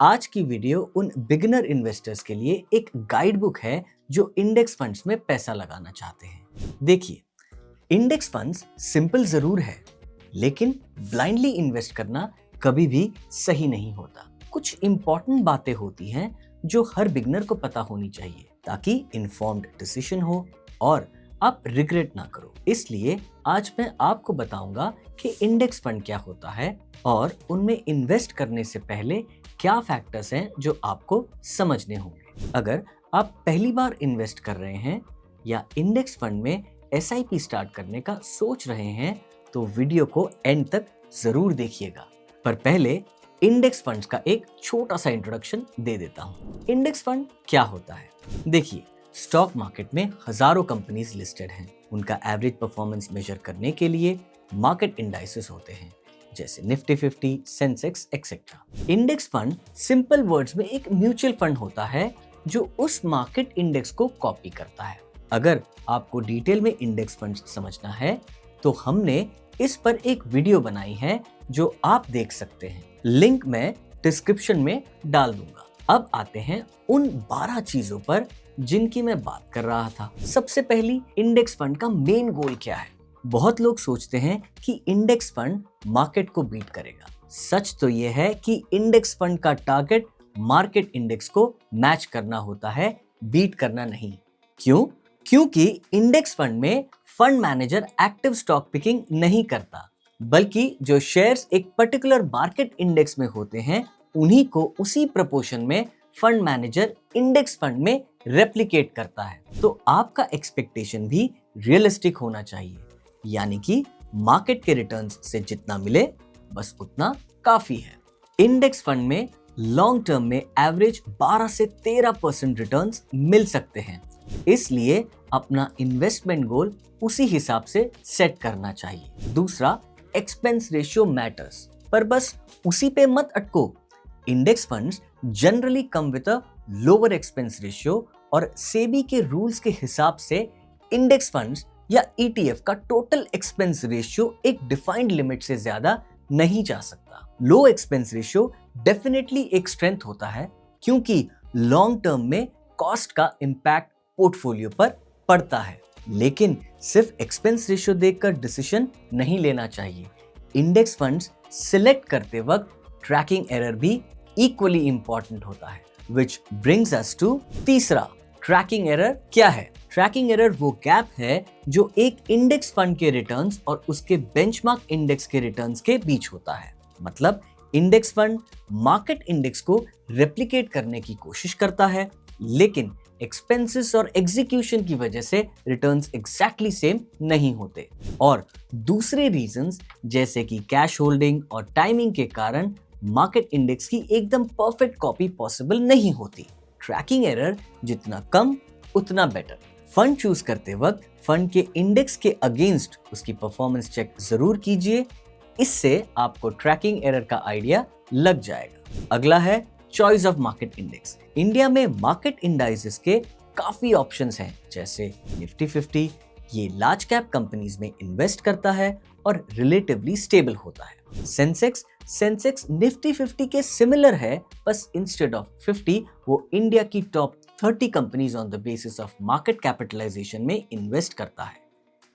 आज की वीडियो उन बिगिनर इन्वेस्टर्स के लिए एक गाइड बुक है जो इंडेक्स फंड्स में पैसा लगाना चाहते हैं। देखिए, इंडेक्स फंड्स सिंपल जरूर है, लेकिन ब्लाइंडली इन्वेस्ट करना कभी भी सही नहीं होता। कुछ इंपॉर्टेंट बातें होती हैं जो हर बिगिनर को पता होनी चाहिए ताकि इन्फॉर्म्ड डिसीजन हो और आप रिग्रेट ना करो। इसलिए आज मैं आपको बताऊंगा कि इंडेक्स फंड क्या होता है और उनमें इन्वेस्ट करने से पहले क्या फैक्टर्स हैं जो आपको समझने होंगे। अगर आप पहली बार इन्वेस्ट कर रहे हैं या इंडेक्स फंड में एसआईपी स्टार्ट करने का सोच रहे हैं तो वीडियो को एंड तक जरूर देखिएगा। पर पहले इंडेक्स फंड्स का एक छोटा सा इंट्रोडक्शन दे देता हूँ। इंडेक्स फंड क्या होता है? देखिए, स्टॉक मार्केट में हजारों कंपनीज लिस्टेड हैं। उनका एवरेज परफॉर्मेंस मेजर करने के लिए मार्केट इंडाइसेस होते हैं, जैसे Nifty 50, Sensex etcetera. Index fund simple words में एक म्यूचुअल फंड होता है जो उस मार्केट इंडेक्स को कॉपी करता है। अगर आपको डिटेल में इंडेक्स फंड समझना है तो हमने इस पर एक वीडियो बनाई है जो आप देख सकते हैं। लिंक मैं डिस्क्रिप्शन में डाल दूंगा। अब आते हैं उन 12 चीजों पर जिनकी मैं बात कर रहा था। सबसे पहली, इंडेक्स फंड का मेन गोल क्या है? बहुत लोग सोचते हैं कि इंडेक्स फंड मार्केट को बीट करेगा। सच तो यह है कि इंडेक्स फंड का टारगेट मार्केट इंडेक्स को मैच करना होता है, बीट करना नहीं। क्यों? क्योंकि इंडेक्स फंड में fund manager active stock picking नहीं करता, बल्कि जो शेयर्स एक पर्टिकुलर मार्केट इंडेक्स में होते हैं उन्हीं को उसी प्रोपोर्शन में फंड मैनेजर इंडेक्स फंड में रेप्लिकेट करता है। तो आपका एक्सपेक्टेशन भी रियलिस्टिक होना चाहिए, यानी कि मार्केट के रिटर्न्स से जितना मिले बस उतना काफी है। इंडेक्स फंड में लॉन्ग टर्म में एवरेज 12 से 13% रिटर्न्स मिल सकते हैं, इसलिए अपना इन्वेस्टमेंट गोल उसी हिसाब से सेट करना चाहिए। दूसरा, एक्सपेंस रेशियो मैटर्स, पर बस उसी पे मत अटको। Index funds generally come with a lower expense ratio और सेबी के रूल्स के हिसाब से इंडेक्स फंड्स या ईटीएफ का टोटल एक्सपेंस रेशियो एक डिफाइंड लिमिट से ज्यादा नहीं जा सकता। लो एक्सपेंस रेशियो डेफिनेटली एक स्ट्रेंथ होता है, क्योंकि लॉन्ग टर्म में कॉस्ट का इंपैक्ट पोर्टफोलियो पर पड़ता है, लेकिन सिर्फ एक्सपेंस रेशियो देखकर डिसीजन नहीं लेना चाहिए। इंडेक्स फंड्स सिलेक्ट करते वक्त ट्रैकिंग एरर भी इक्वली इंपॉर्टेंट होता है, which brings us to तीसरा, ट्रैकिंग एरर क्या है? ट्रैकिंग एरर वो गैप है जो एक इंडेक्स फंड के रिटर्न्स और उसके बेंचमार्क इंडेक्स के रिटर्न्स के बीच होता है। मतलब इंडेक्स फंड मार्केट इंडेक्स को रेप्लिकेट करने की कोशिश करता है, लेकिन एक्सपेंसेस और एग्जीक्यूशन की वजह से रिटर्न्स एग्जैक्टली सेम नहीं होते। और दूसरे रीजंस जैसे कि कैश होल्डिंग और टाइमिंग के कारण मार्केट इंडेक्स की एकदम परफेक्ट कॉपी पॉसिबल नहीं होती। ट्रैकिंग एरर जितना कम उतना बेटर। फंड चूज करते वक्त फंड के इंडेक्स के अगेंस्ट उसकी परफॉर्मेंस चेक जरूर कीजिए, इससे आपको ट्रैकिंग एरर का आइडिया लग जाएगा। अगला है choice of market index. India में मार्केट इंडाइसेस के काफी ऑप्शंस हैं, जैसे निफ्टी 50, ये लार्ज कैप कंपनीज में इन्वेस्ट करता है और रिलेटिवली स्टेबल होता है। सेंसेक्स निफ्टी 50 के सिमिलर है, बस इंस्टेड ऑफ 50 वो इंडिया की top 30 companies on the basis of market capitalisation में इन्वेस्ट करता है,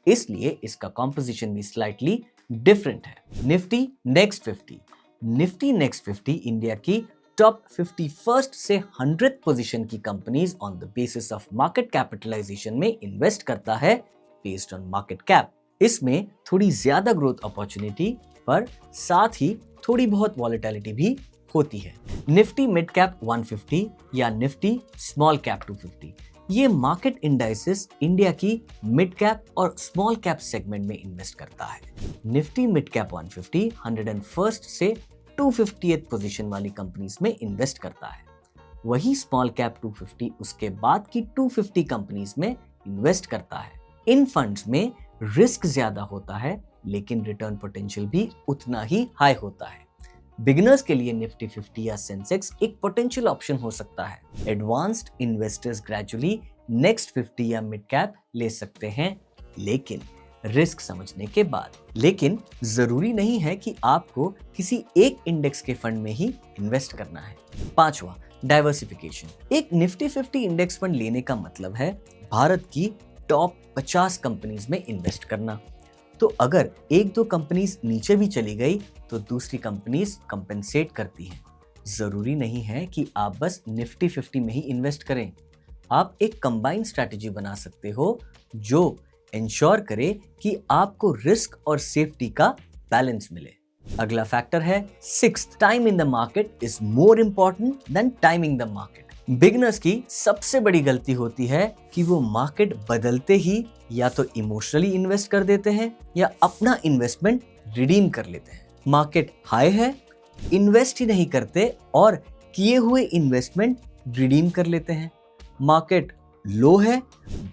इसलिए इसका कॉम्पोजिशन भी स्लाइटली डिफरेंट है। निफ्टी नेक्स्ट 50 इंडिया की टॉप 51st से 100th पोजीशन की companies on the basis of market capitalisation में इन्वेस्ट करता है बेस्ड ऑन मार्केट कैप। इसमें थोड़ी ज्यादा ग्रोथ अपॉर्चुनिटी पर साथ ही थोड़ी बहुत वॉलेटिलिटी भी होती है। निफ्टी मिड कैप 150 या निफ्टी स्मॉल कैप 250, ये मार्केट इंडाइसेस इंडिया की मिड कैप और स्मॉल कैप सेगमेंट में इन्वेस्ट करता है। निफ्टी मिड कैप 150 101st से 250th पोजीशन वाली कंपनीज में इन्वेस्ट करता है, वही स्मॉल कैप 250 उसके बाद की 250 कंपनीज में इन्वेस्ट करता है। इन फंड्स में रिस्क ज्यादा होता है, लेकिन रिटर्न पोटेंशियल भी उतना ही हाई होता है। बिगिनर्स के लिए निफ्टी 50 या सेंसेक्स एक पोटेंशियल ऑप्शन हो सकता है। एडवांस्ड इन्वेस्टर्स ग्रेजुअली नेक्स्ट 50 या मिड कैप ले सकते हैं, लेकिन रिस्क समझने के बाद। लेकिन जरूरी नहीं है कि आपको किसी एक इंडेक्स के फंड में ही इन्वेस्ट करना है। पांचवा, डाइवर्सिफिकेशन। एक निफ्टी 50 इंडेक्स फंड लेने का मतलब है भारत की टॉप 50 कंपनीज में इन्वेस्ट करना। तो अगर एक दो कंपनीज नीचे भी चली गई तो दूसरी कंपनीज कंपेंसेट करती हैं। जरूरी नहीं है कि आप बस निफ्टी 50 में ही इन्वेस्ट करें। आप एक कंबाइंड स्ट्रैटेजी बना सकते हो जो इंश्योर करे कि आपको रिस्क और सेफ्टी का बैलेंस मिले। अगला फैक्टर है sixth, time in the market is more important than timing the market. Beginners की सबसे बड़ी गलती होती है कि वो मार्केट बदलते ही या तो इमोशनली इन्वेस्ट कर देते हैं या अपना इन्वेस्टमेंट रिडीम कर लेते हैं। मार्केट हाई है, इन्वेस्ट ही नहीं करते और किए हुए इन्वेस्टमेंट रिडीम कर लेते हैं। मार्केट लो है,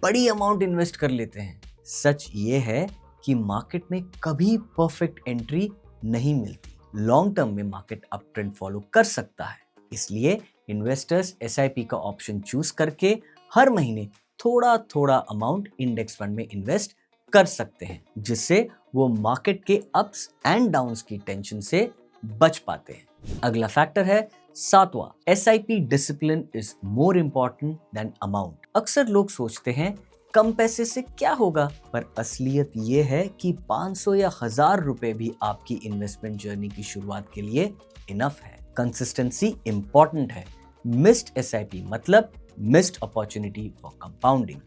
बड़ी अमाउंट इन्वेस्ट कर लेते हैं। सच ये है कि मार्केट में कभी परफेक्ट एंट्री नहीं मिलती। लॉन्ग टर्म में मार्केट अप ट्रेंड फॉलो कर सकता है, इसलिए इन्वेस्टर्स एसआईपी का ऑप्शन चूज करके हर महीने थोड़ा थोड़ा अमाउंट इंडेक्स फंड में इन्वेस्ट कर सकते हैं, जिससे वो मार्केट के अप्स एंड डाउन्स की टेंशन से बच पाते हैं। अगला फैक्टर है सातवां, SIP discipline is more important than amount. अक्सर लोग सोचते हैं कम पैसे से क्या होगा, पर असलियत ये है कि 500 या 1000 रुपए भी आपकी इन्वेस्टमेंट जर्नी की शुरुआत के लिए इनफ है। कंसिस्टेंसी इंपॉर्टेंट है। मिस्ड एसआईपी मतलब मिस्ड अपॉर्चुनिटी फॉर कंपाउंडिंग।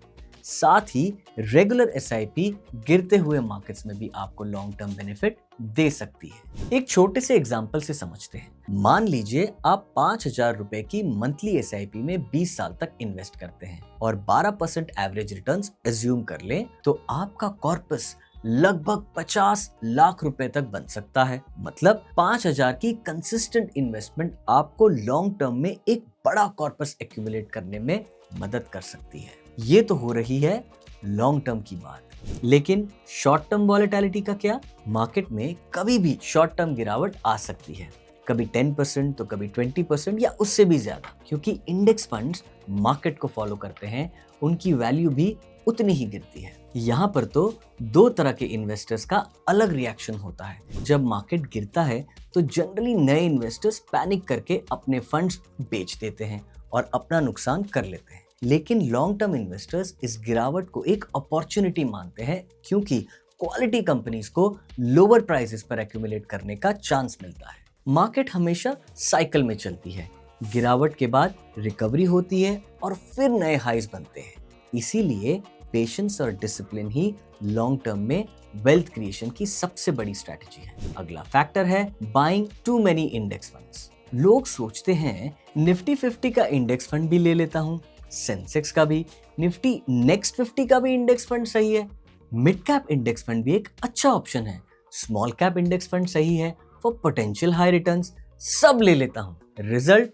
साथ ही रेगुलर एसआईपी गिरते हुए मार्केट्स में भी आपको लॉन्ग टर्म बेनिफिट दे सकती है। एक छोटे से एग्जांपल से समझते हैं। मान लीजिए आप 5000 रुपए की मंथली एसआईपी में 20 साल तक इन्वेस्ट करते हैं और 12% एवरेज रिटर्न्स एज्यूम कर लें तो आपका कॉर्पस लगभग 50 लाख रुपए तक बन सकता है। मतलब 5000 की कंसिस्टेंट इन्वेस्टमेंट आपको लॉन्ग टर्म में एक बड़ा कॉर्पस एक्यूमुलेट करने में मदद कर सकती है। ये तो हो रही है लॉन्ग टर्म की बात, लेकिन शॉर्ट टर्म वॉलेटिलिटी का क्या? मार्केट में कभी भी शॉर्ट टर्म गिरावट आ सकती है, कभी 10% तो कभी 20% या उससे भी ज्यादा। क्योंकि इंडेक्स फंड्स मार्केट को फॉलो करते हैं, उनकी वैल्यू भी उतनी ही गिरती है। यहाँ पर तो दो तरह के इन्वेस्टर्स का अलग रिएक्शन होता है। जब मार्केट गिरता है तो जनरली नए इन्वेस्टर्स पैनिक करके अपने फंड्स बेच देते हैं और अपना नुकसान कर लेते हैं। लेकिन लॉन्ग टर्म इन्वेस्टर्स इस गिरावट को एक अपॉर्चुनिटी मानते हैं, क्योंकि क्वालिटी कंपनीज को लोअर प्राइसेस पर एक्यूमुलेट करने का चांस मिलता है। मार्केट हमेशा साइकिल में चलती है, गिरावट के बाद रिकवरी होती है और फिर नए हाइज बनते हैं। इसीलिए पेशेंस और डिसिप्लिन ही लॉन्ग टर्म में वेल्थ क्रिएशन की सबसे बड़ी स्ट्रैटेजी है। अगला फैक्टर है buying too many index funds. लोग सोचते हैं निफ्टी 50 का इंडेक्स फंड भी ले लेता हूं, सेंसेक्स का भी, निफ्टी नेक्स्ट 50 का भी इंडेक्स फंड सही है, मिड कैप इंडेक्स फंड भी एक अच्छा ऑप्शन है, स्मॉल कैप इंडेक्स फंड सही है फॉर पोटेंशियल हाई रिटर्न्स, सब ले लेता हूं। रिजल्ट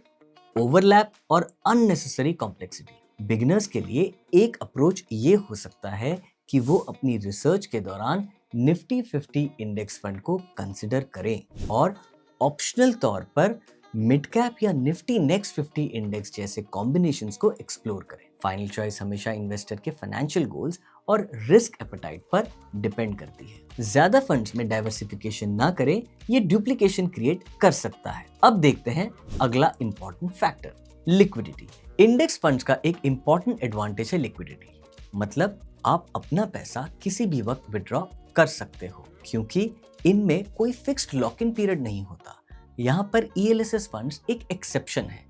ओवरलैप और अननेसेसरी कॉम्प्लेक्सिटी। बिगिनर्स के लिए एक अप्रोच ये हो सकता है कि वो अपनी रिसर्च के दौरान निफ्टी 50 इंडेक्स फंड को कंसिडर करें और ऑप्शनल तौर पर मिड कैप या निफ्टी नेक्स्ट 50 इंडेक्स जैसे कॉम्बिनेशंस को एक्सप्लोर करें। फाइनल चॉइस हमेशा इन्वेस्टर के फाइनेंशियल गोल्स और रिस्क एपेटाइट पर डिपेंड करती है। ज्यादा फंड्स में डाइवर्सिफिकेशन ना करें, ये डुप्लीकेशन क्रिएट कर सकता है। अब देखते हैं अगला important factor, liquidity. Index funds का एक इंपॉर्टेंट एडवांटेज है लिक्विडिटी। मतलब आप अपना पैसा किसी भी वक्त विड्रॉ कर सकते हो, क्योंकि इनमें कोई फिक्स्ड लॉक इन पीरियड नहीं होता। यहाँ पर ELSS फंड्स एक एक्सेप्शन है,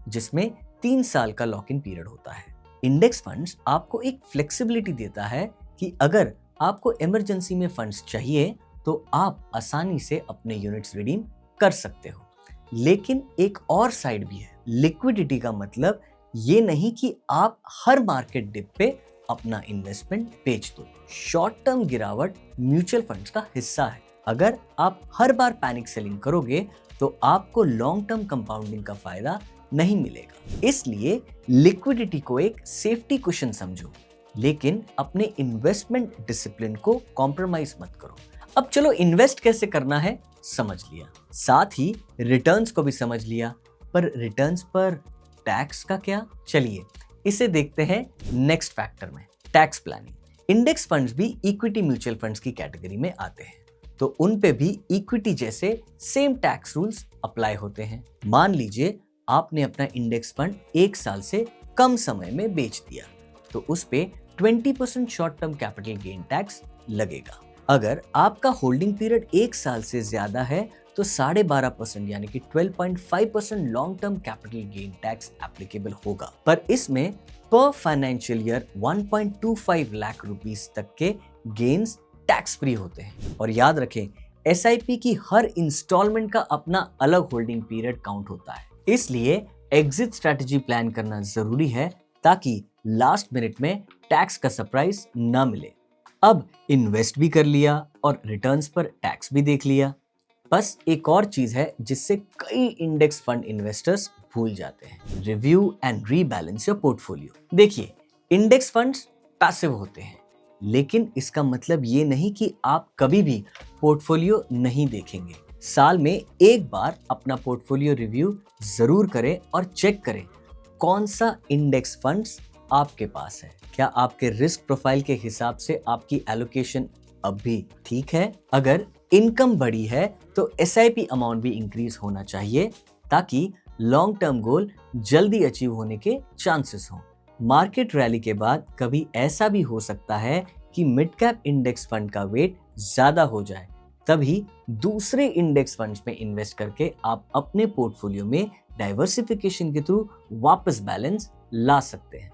जिसमें 3 साल का लॉक इन पीरियड होता है। इंडेक्स फंड्स आपको एक फ्लेक्सिबिलिटी देता है कि अगर आपको इमरजेंसी में फंड्स चाहिए तो आप आसानी से अपने यूनिट्स रिडीम कर सकते हो। लेकिन एक और साइड भी है, लिक्विडिटी का मतलब ये नहीं कि आप हर मार्केट डिप पे अपना इन्वेस्टमेंट बेच दो। शॉर्ट टर्म गिरावट म्यूचुअल फंड्स का हिस्सा है। अगर आप हर बार पैनिक सेलिंग करोगे तो आपको लॉन्ग टर्म कंपाउंडिंग का फायदा नहीं मिलेगा। इसलिए लिक्विडिटी को एक सेफ्टी कुशन समझो, लेकिन अपने इन्वेस्टमेंट डिसिप्लिन को कॉम्प्रोमाइज मत करो। अब चलो इन्वेस्ट कैसे करना है समझ लिया, साथ ही रिटर्न्स को भी समझ लिया, पर रिटर्न्स पर टैक्स का क्या? चलिए इसे देखते हैं नेक्स्ट फैक्टर में, टैक्स प्लानिंग। इंडेक्स फंड्स भी इक्विटी म्यूचुअल फंड्स की कैटेगरी में आते हैं, तो उन पे भी इक्विटी जैसे सेम टैक्स रूल्स अप्लाई होते हैं। मान लीजिए आपने अपना इंडेक्स फंड 1 साल से कम समय में बेच दिया, तो उस पे 20% short term capital gain tax लगेगा। अगर आपका होल्डिंग पीरियड 1 साल से ज्यादा है तो 12.5% यानी कि 12.5% long term capital gain tax applicable होगा। पर इसमें पर फाइनेंशियल ईयर 1.25 लाख रुपीस तक के गेन्स टैक्स फ्री होते हैं। और याद रखें, एसआईपी की हर इंस्टॉलमेंट का अपना अलग होल्डिंग पीरियड काउंट होता है, इसलिए एग्जिट स्ट्रेटजी प्लान करना जरूरी है ताकि लास्ट मिनट में टैक्स का सरप्राइज न मिले। अब इन्वेस्ट भी कर लिया और रिटर्न्स पर टैक्स भी देख लिया, बस एक और चीज है जिससे कई इंडेक्स फंड इन्वेस्टर्स भूल जाते हैं, review and rebalance your portfolio. देखिए, इंडेक्स फंड्स पैसिव होते हैं, लेकिन इसका मतलब ये नहीं कि आप कभी भी पोर्टफोलियो नहीं देखेंगे। साल में एक बार अपना पोर्टफोलियो रिव्यू जरूर करें और चेक करें कौन सा इंडेक्स फंड्स आपके पास है। क्या आपके रिस्क प्रोफाइल के हिसाब से आपकी एलोकेशन अब भी ठीक है? अगर इनकम बढ़ी है तो एसआईपी अमाउंट भी इंक्रीज होना चाहिए ताकि लॉन्ग टर्म गोल जल्दी अचीव होने के चांसेस हों। मार्केट रैली के बाद कभी ऐसा भी हो सकता है कि मिड कैप इंडेक्स फंड का वेट ज्यादा हो जाए, तभी दूसरे इंडेक्स फंड्स में इन्वेस्ट करके आप अपने पोर्टफोलियो में डाइवर्सिफिकेशन के थ्रू वापस बैलेंस ला सकते हैं।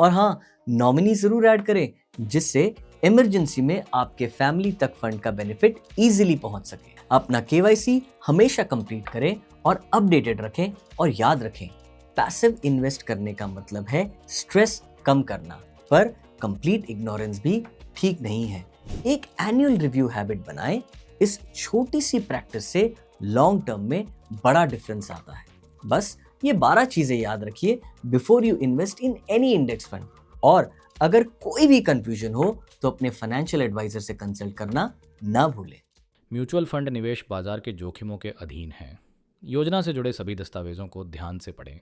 और हाँ, नॉमिनी जरूर ऐड करें जिससे इमरजेंसी में आपके फैमिली तक फंड का बेनिफिट इजीली पहुंच सके। अपना केवाईसी हमेशा कंप्लीट करें और अपडेटेड रखें, और याद रखें, पैसिव इन्वेस्ट करने का मतलब है स्ट्रेस कम करना, पर कंप्लीट इग्नोरेंस भी ठीक नहीं है। एक एनुअल रिव्यू हैबिट बनाएं, इस छोटी सी प्रैक्टिस से लॉन्ग टर्म में बड़ा डिफरेंस आता है। बस ये 12 चीजें याद रखिए before you invest in any index fund, और अगर कोई भी कंफ्यूजन हो तो अपने फाइनेंशियल एडवाइजर से कंसल्ट करना ना भूलें। म्यूचुअल फंड निवेश बाजार के जोखिमों के अधीन हैं। योजना से जुड़े सभी दस्तावेजों को ध्यान से पढ़ें।